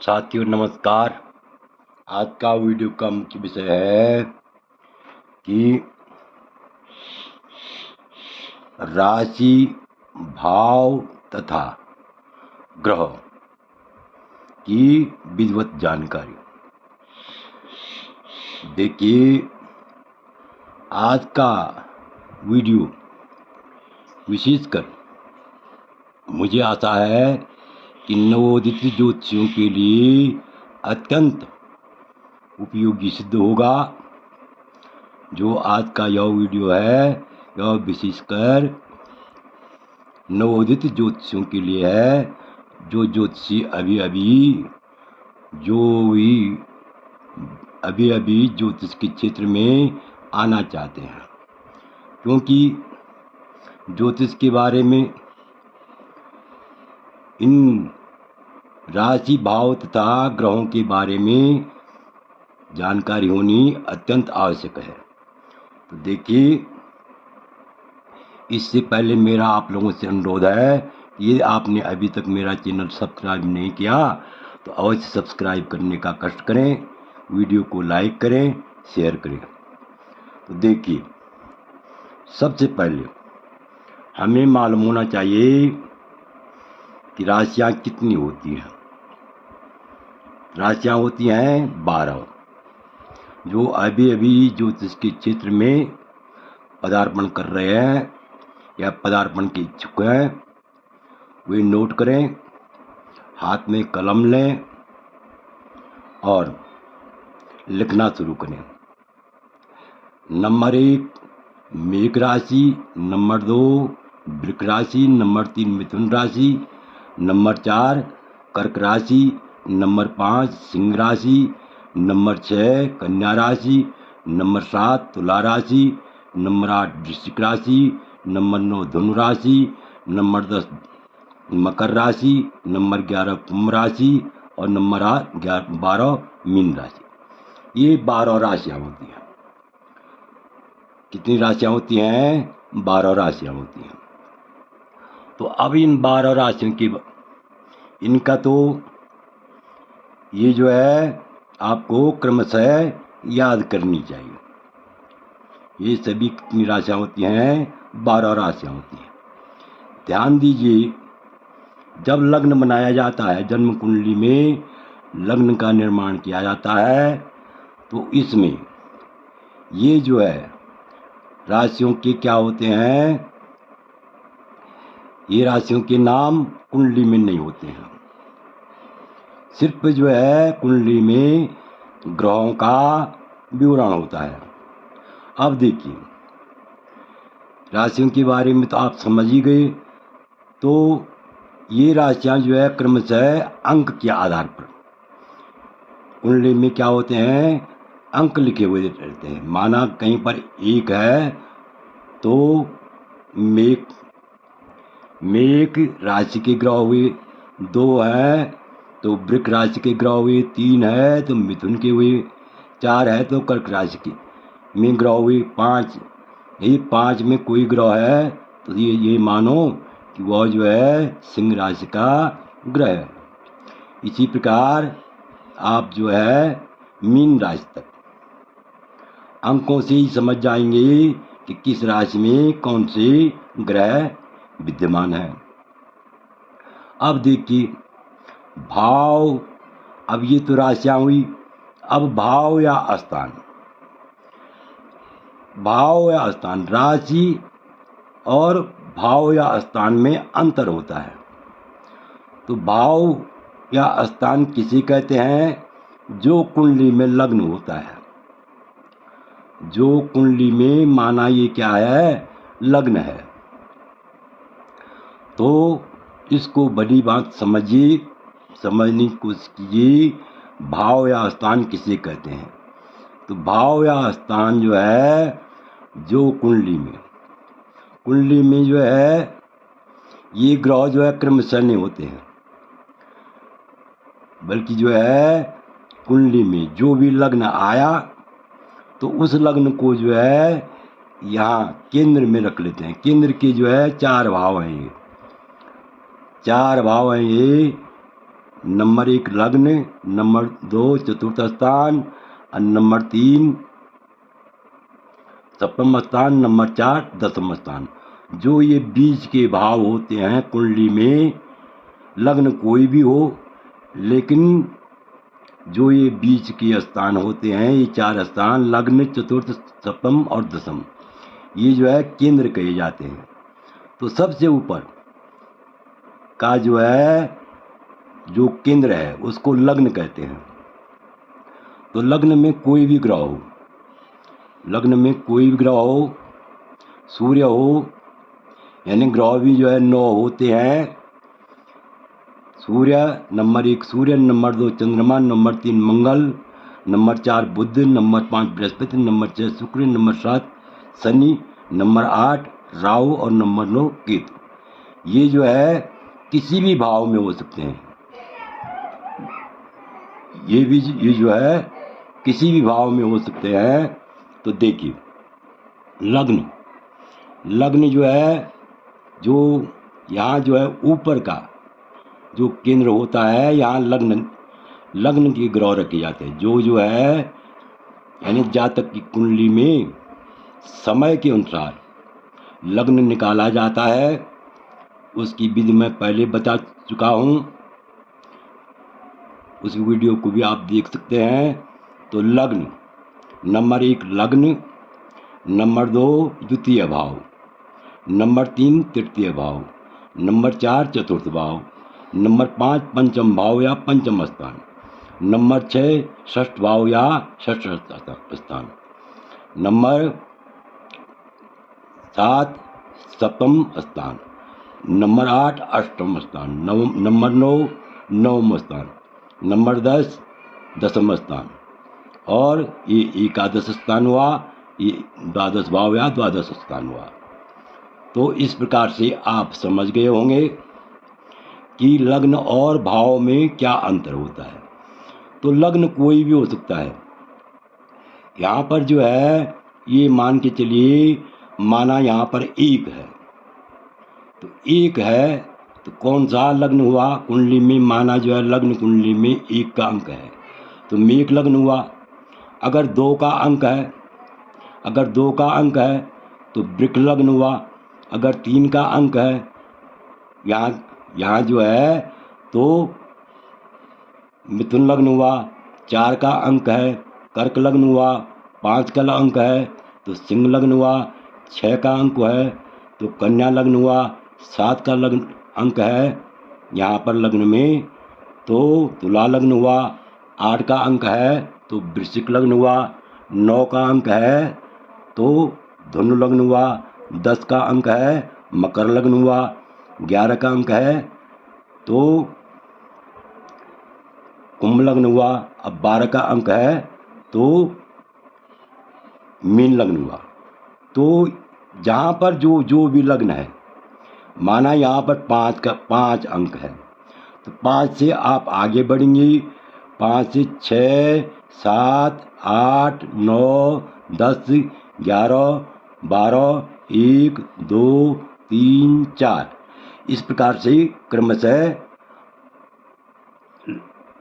साथियों नमस्कार। आज का वीडियो का मुख्य विषय है कि राशि, भाव तथा ग्रह की विधिवत जानकारी। देखिए, आज का वीडियो विशेषकर मुझे आशा है कि नवोदित ज्योतिषियों के लिए अत्यंत उपयोगी सिद्ध होगा। जो आज का यह वीडियो है यह विशेषकर नवोदित ज्योतिषियों के लिए है, जो ज्योतिषी अभी ज्योतिष के क्षेत्र में आना चाहते हैं। क्योंकि ज्योतिष के बारे में इन राशि, भाव तथा ग्रहों के बारे में जानकारी होनी अत्यंत आवश्यक है। तो देखिए, इससे पहले मेरा आप लोगों से अनुरोध है कि ये आपने अभी तक मेरा चैनल सब्सक्राइब नहीं किया तो अवश्य सब्सक्राइब करने का कष्ट करें, वीडियो को लाइक करें, शेयर करें। तो देखिए, सबसे पहले हमें मालूम होना चाहिए कि राशियाँ कितनी होती हैं। राशियाँ होती हैं 12। जो अभी ज्योतिष के क्षेत्र में पदार्पण कर रहे हैं या पदार्पण के इच्छुक हैं वे नोट करें, हाथ में कलम लें और लिखना शुरू करें। नंबर 1 मेष राशि, नंबर 2 वृश्चिक राशि, नंबर 3 मिथुन राशि, नंबर 4 कर्क राशि, नंबर 5 सिंह राशि, नंबर 6 कन्या राशि, नंबर 7 तुला राशि, नंबर 8 वृश्चिक राशि, नंबर 9 धनु राशि, नंबर 10 मकर राशि, नंबर 11 कुंभ राशि और नंबर 12 मीन राशि। ये 12 राशियाँ होती हैं। कितनी राशियाँ होती हैं? 12 राशियाँ होती हैं। तो अब इन 12 राशियों की इनका तो ये जो है आपको क्रमशः याद करनी चाहिए। ये सभी कितनी राशियाँ होती हैं? 12 राशियाँ होती हैं। ध्यान दीजिए, जब लग्न बनाया जाता है, जन्म कुंडली में लग्न का निर्माण किया जाता है, तो इसमें ये जो है राशियों के क्या होते हैं, ये राशियों के नाम कुंडली में नहीं होते हैं। सिर्फ जो है कुंडली में ग्रहों का विवरण होता है। अब देखिए, राशियों के बारे में तो आप समझ ही गए। तो ये राशियां जो है क्रमशः अंक के आधार पर कुंडली में क्या होते हैं, अंक लिखे हुए रहते हैं। माना कहीं पर 1 है तो मेष राशि के ग्रह हुए, 2 है तो वृश्चिक राशि के ग्रह हुए, 3 है तो मिथुन के हुए, 4 है तो कर्क राशि के में ग्रह हुए, 5 यही 5 में कोई ग्रह है तो ये मानो कि वह जो है सिंह राशि का ग्रह है। इसी प्रकार आप जो है मीन राशि तक अंकों से ही समझ जाएंगे कि किस राशि में कौन से ग्रह विद्यमान है। अब देखिए भाव, अब ये तो राशियां हुई। अब भाव या स्थान, राशि और भाव या स्थान में अंतर होता है। तो भाव या स्थान किसे कहते हैं? जो कुंडली में लग्न होता है, जो कुंडली में माना ये क्या है, लग्न है। तो इसको बड़ी बात समझिए, समझने की कोशिश कीजिए, भाव या स्थान किसे कहते हैं। तो भाव या स्थान जो है, जो कुंडली में जो है ये ग्रह जो है क्रमशः नहीं होते हैं, बल्कि जो है कुंडली में जो भी लग्न आया तो उस लग्न को जो है यहाँ केंद्र में रख लेते हैं। केंद्र के जो है 4 भाव हैं, ये 4 भाव हैं। ये नंबर 1 लग्न, नंबर 2 चतुर्थ स्थान, और नंबर 3 सप्तम स्थान, नंबर 4 दसम स्थान। जो ये बीज के भाव होते हैं कुंडली में, लग्न कोई भी हो, लेकिन जो ये बीज के स्थान होते हैं, ये 4 स्थान लग्न, चतुर्थ, सप्तम और दसम, ये जो है केंद्र कहे जाते हैं। तो सबसे ऊपर का जो है जो केंद्र है उसको लग्न कहते हैं। तो लग्न में कोई भी ग्रह हो, लग्न में कोई भी ग्रह हो, सूर्य हो, यानी ग्रह भी जो है 9 होते हैं। सूर्य नंबर 1 सूर्य, नंबर 2 चंद्रमा, नंबर 3 मंगल, नंबर 4 बुध, नंबर 5 बृहस्पति, नंबर 6 शुक्र, नंबर 7 शनि, नंबर 8 राहु और नंबर 9 केतु। ये जो है किसी भी भाव में हो सकते हैं। ये जो है किसी भी भाव में हो सकते हैं। तो देखिए लग्न, लग्न जो है, जो यहाँ जो है ऊपर का जो केंद्र होता है, यहाँ लग्न के ग्रह रखे जाते हैं। जो है यानी जातक की कुंडली में समय के अनुसार लग्न निकाला जाता है। उसकी विधि मैं पहले बता चुका हूँ, उस वीडियो को भी आप देख सकते हैं। तो लग्न नंबर 1 लग्न, नंबर 2 द्वितीय भाव, नंबर 3 तृतीय भाव, नंबर 4 चतुर्थ भाव, नंबर 5 पंचम भाव या पंचम स्थान, नंबर 6 षष्ठ भाव या षष्ठ स्थान, नंबर 7 सप्तम स्थान, नंबर 8 अष्टम स्थान, नंबर 9 नवम स्थान, नंबर 10 दसम स्थान, और ये एकादश स्थान हुआ, ये द्वादश भाव या द्वादश स्थान हुआ। तो इस प्रकार से आप समझ गए होंगे कि लग्न और भाव में क्या अंतर होता है। तो लग्न कोई भी हो सकता है। यहाँ पर जो है ये मान के चलिए, माना यहाँ पर 1 है, तो 1 है तो कौन सा लग्न हुआ कुंडली में, माना जो है लग्न कुंडली में 1 का अंक है तो मेष लग्न हुआ। अगर 2 का अंक है, अगर 2 का अंक है तो वृक लग्न हुआ। अगर 3 का अंक है, यहाँ जो है तो मिथुन लग्न हुआ। 4 का अंक है कर्क लग्न हुआ। 5 का अंक है तो सिंह लग्न हुआ। 6 का अंक है तो कन्या लग्न हुआ। 7 का लग्न अंक है यहाँ पर लग्न में तो तुला लग्न हुआ। 8 का अंक है तो वृश्चिक लग्न हुआ। 9 का अंक है तो धनु लग्न हुआ। 10 का अंक है मकर लग्न हुआ। 11 का अंक है तो कुंभ लग्न हुआ। अब 12 का अंक है तो मीन लग्न हुआ। तो जहाँ पर जो भी लग्न है, माना यहाँ पर 5 अंक है तो 5 से आप आगे बढ़ेंगे। 5 से 6 7 8 9 10 11 12 1 2 3 4 इस प्रकार से क्रमशः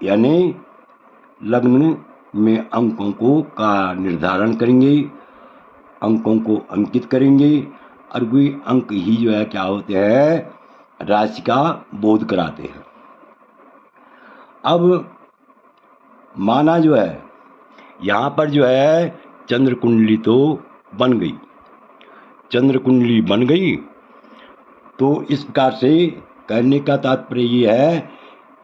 यानी लग्न में अंकों को का निर्धारण करेंगे, अंकों को अंकित करेंगे और वे अंक ही जो है क्या होते हैं, राशि का बोध कराते हैं। अब माना जो है यहाँ पर जो है चंद्र कुंडली तो बन गई, चंद्र कुंडली बन गई। तो इस प्रकार से कहने का तात्पर्य ये है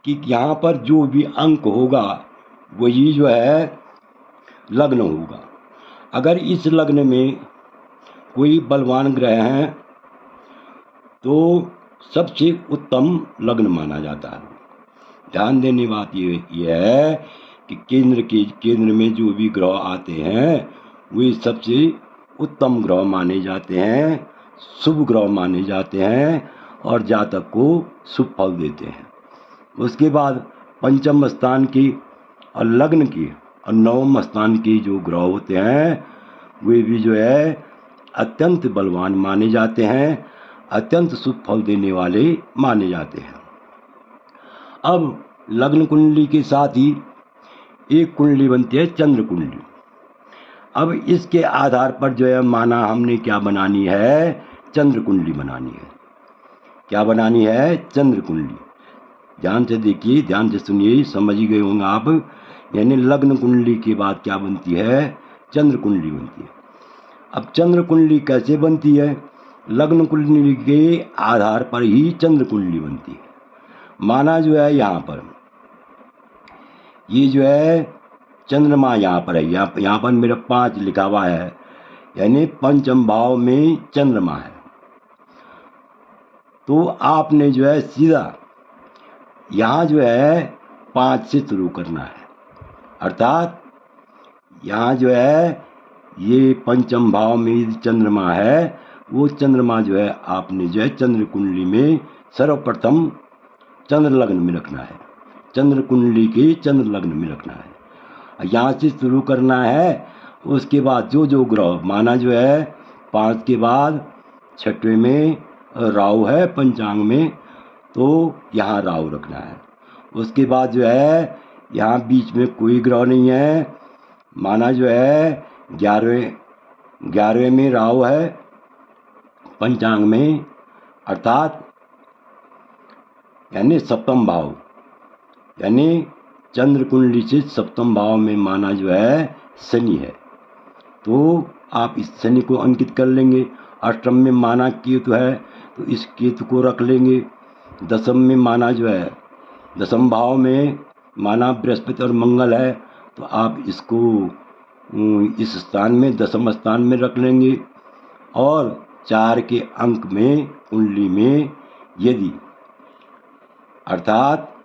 कि यहाँ पर जो भी अंक होगा वही जो है लग्न होगा। अगर इस लग्न में कोई बलवान ग्रह हैं तो सबसे उत्तम लग्न माना जाता है। ध्यान देने बात ये है कि केंद्र में जो भी ग्रह आते हैं वे सबसे उत्तम ग्रह माने जाते हैं, शुभ ग्रह माने जाते हैं और जातक को शुभ फल देते हैं। उसके बाद पंचम स्थान की और लग्न की और नवम स्थान की जो ग्रह होते हैं वे भी जो है अत्यंत बलवान माने जाते हैं, अत्यंत शुभ फल देने वाले माने जाते हैं। अब लग्न कुंडली के साथ ही एक कुंडली बनती है चंद्र कुंडली। अब इसके आधार पर जो है माना हमने क्या बनानी है, चंद्र कुंडली बनानी है। क्या बनानी है, चंद्र कुंडली। ध्यान से देखिए, ध्यान से सुनिए, समझ ही गए होंगे आप। यानी लग्न कुंडली के बाद क्या बनती है, चंद्र कुंडली बनती है। अब चंद्र कुंडली कैसे बनती है, लग्न कुंडली के आधार पर ही चंद्र कुंडली बनती है। माना जो है यहाँ पर ये जो है चंद्रमा यहाँ पर है, यहाँ पर मेरा 5 लिखा हुआ है, यानी पंचम भाव में चंद्रमा है। तो आपने जो है सीधा यहाँ जो है 5 से शुरू करना है, अर्थात यहाँ जो है ये पंचम भाव में चंद्रमा है, वो चंद्रमा जो है आपने जो है चंद्र कुंडली में सर्वप्रथम चंद्र लग्न में रखना है, चंद्र कुंडली के चंद्र लग्न में रखना है। यहाँ से शुरू करना है। उसके बाद जो जो ग्रह माना जो है 5 के बाद 6वें में राहु है पंचांग में, तो यहाँ राहु रखना है। उसके बाद जो है यहाँ बीच में कोई ग्रह नहीं है, माना जो है 11वें में राहु है पंचांग में, अर्थात यानी सप्तम भाव, यानी चंद्र कुंडली से सप्तम भाव में माना जो है शनि है। तो आप इस शनि को अंकित कर लेंगे। अष्टम में माना केतु है, तो इस केतु को रख लेंगे। दसम में माना जो है दसम भाव में माना बृहस्पति और मंगल है, तो आप इसको इस स्थान में दसम स्थान में रख लेंगे। और 4 के अंक में कुंडली में यदि अर्थात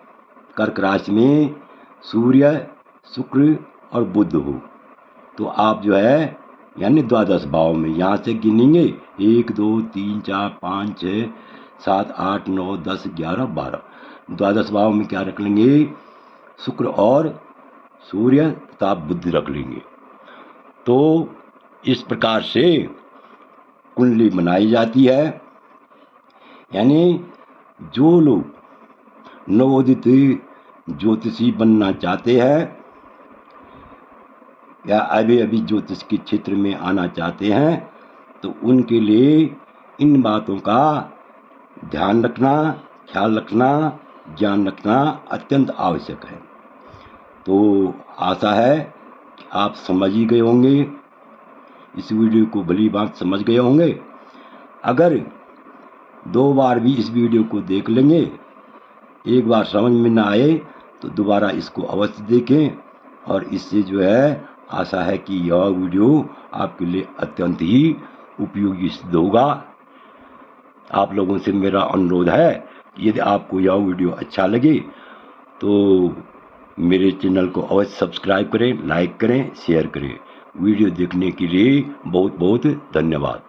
कर्क राशि में सूर्य, शुक्र और बुध हो, तो आप जो है यानी द्वादश भाव में यहाँ से गिनेंगे 1 2 3 4 5 6 7 8 9 10 11 12। द्वादश भाव में क्या रख लेंगे, शुक्र और सूर्य तथा बुध रख लेंगे। तो इस प्रकार से कुंडली बनाई जाती है। यानी जो लोग नवोदित ज्योतिषी बनना चाहते हैं या अभी ज्योतिष के क्षेत्र में आना चाहते हैं, तो उनके लिए इन बातों का ध्यान रखना, ख्याल रखना, ज्ञान रखना अत्यंत आवश्यक है। तो आशा है कि आप समझ ही गए होंगे, इस वीडियो को भली बात समझ गए होंगे। अगर 2 बार भी इस वीडियो को देख लेंगे, एक बार समझ में ना आए तो दोबारा इसको अवश्य देखें। और इससे जो है आशा है कि यह वीडियो आपके लिए अत्यंत ही उपयोगी सिद्ध होगा। आप लोगों से मेरा अनुरोध है कि यदि आपको यह वीडियो अच्छा लगे तो मेरे चैनल को अवश्य सब्सक्राइब करें, लाइक करें, शेयर करें। वीडियो देखने के लिए बहुत बहुत धन्यवाद।